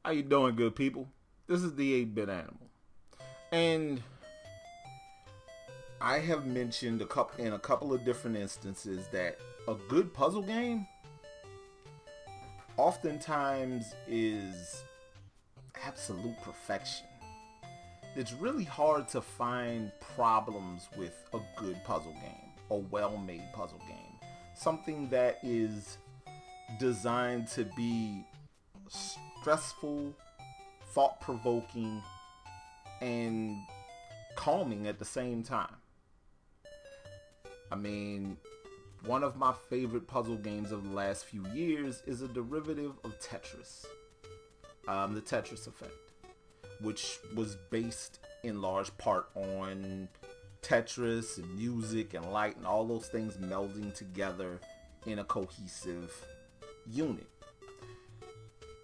How you doing, good people? This is the 8-Bit Animal. And I have mentioned in a couple of different instances that a good puzzle game oftentimes is absolute perfection. It's really hard to find problems with a good puzzle game, a well-made puzzle game. Something that is designed to be stressful, thought-provoking, and calming at the same time. I mean, one of my favorite puzzle games of the last few years is a derivative of Tetris, the Tetris Effect, which was based in large part on Tetris and music and light and all those things melding together in a cohesive unit.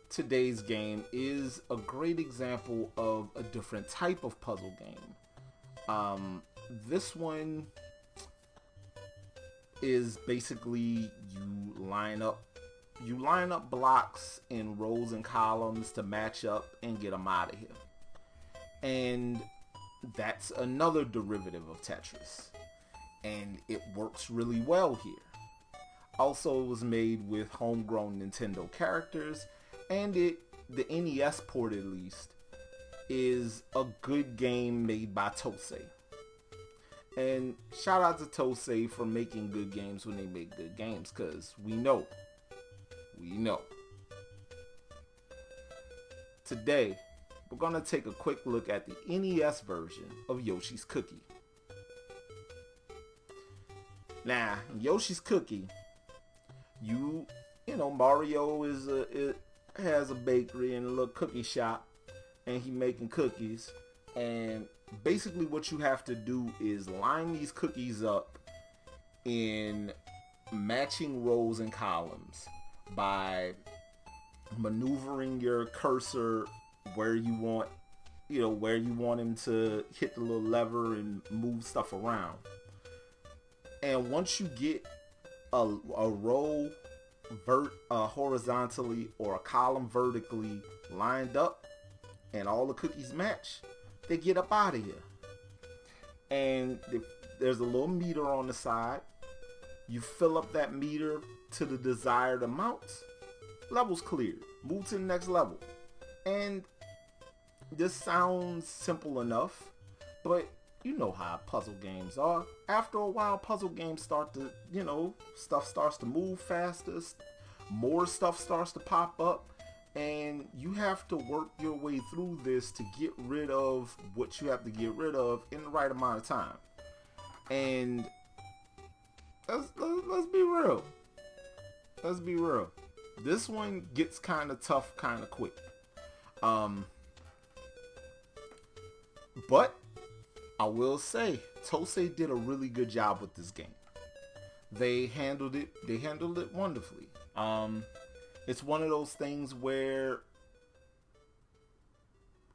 Today's game is a great example of a different type of puzzle game. This one is basically you line up blocks in rows and columns to match up and get them out of here. And that's another derivative of Tetris. And it works really well here. Also, it was made with homegrown Nintendo characters, and the NES port at least is a good game made by Tosei. And shout out to Tosei for making good games when they make good games, because we know. Today, we're going to take a quick look at the NES version of Yoshi's Cookie. Now, Yoshi's Cookie, you know, Mario has a bakery and a little cookie shop, and he making cookies. And basically what you have to do is line these cookies up in matching rows and columns by maneuvering your cursor where you want him to hit the little lever and move stuff around. And once you get a row horizontally or a column vertically lined up and all the cookies match, they get up out of here. And there's a little meter on the side. You fill up that meter to the desired amounts. Level's cleared. Move to the next level. And this sounds simple enough, but you know how puzzle games are. After a while, puzzle games start to, stuff starts to move faster. More stuff starts to pop up. And you have to work your way through this to get rid of what you have to get rid of in the right amount of time. And let's be real. Let's be real. This one gets kind of tough kind of quick. But I will say, Tosei did a really good job with this game. They handled it wonderfully. It's one of those things where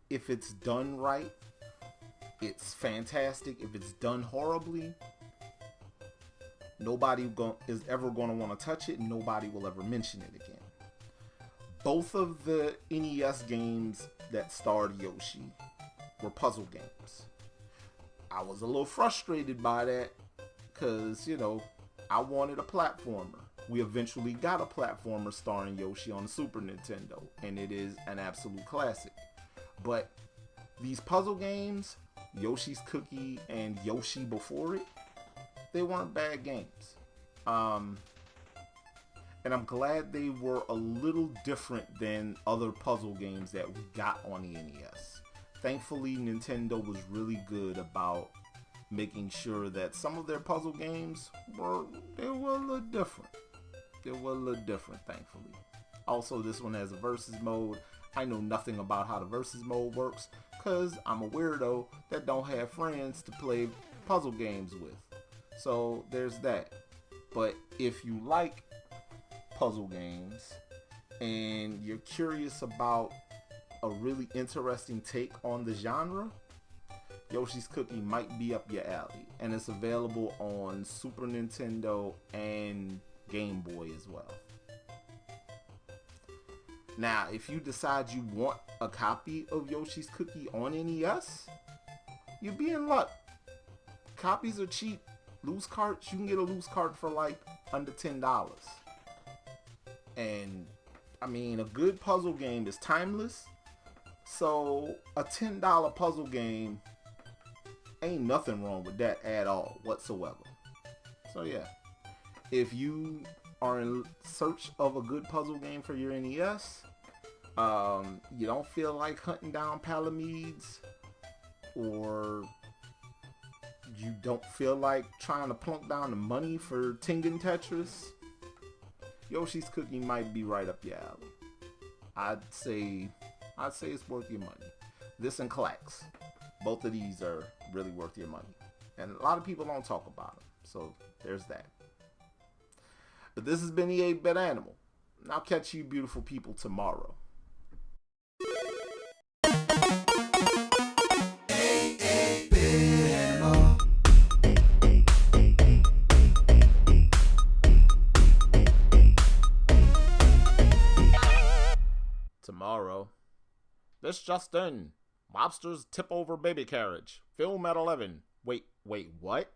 if it's done right, it's fantastic. If it's done horribly, nobody is ever going to want to touch it, and nobody will ever mention it again. Both of the NES games that starred Yoshi were puzzle games. I was a little frustrated by that because, I wanted a platformer. We eventually got a platformer starring Yoshi on the Super Nintendo, and it is an absolute classic. But these puzzle games, Yoshi's Cookie and Yoshi before it, they weren't bad games. And I'm glad they were a little different than other puzzle games that we got on the NES. Thankfully, Nintendo was really good about making sure that some of their puzzle games were a little different. They were a little different, thankfully. Also, this one has a versus mode. I know nothing about how the versus mode works because I'm a weirdo that don't have friends to play puzzle games with. So there's that. But if you like puzzle games and you're curious about a really interesting take on the genre, Yoshi's Cookie might be up your alley. And it's available on Super Nintendo and Game Boy as well. Now, if you decide you want a copy of Yoshi's Cookie on NES, you'd be in luck. Copies are cheap. Loose carts, you can get a loose cart for like under $10. And I mean, a good puzzle game is timeless. So a $10 puzzle game, ain't nothing wrong with that at all whatsoever. So yeah, if you are in search of a good puzzle game for your NES, you don't feel like hunting down Palamedes, or you don't feel like trying to plunk down the money for Tengen Tetris, Yoshi's Cookie might be right up your alley. I'd say it's worth your money. This and Clax, both of these are really worth your money, and a lot of people don't talk about them. So there's that. But this has been the 8-Bit Animal. And I'll catch you beautiful people tomorrow. Tomorrow. This just in. Mobsters tip over baby carriage. Film at 11. Wait, what?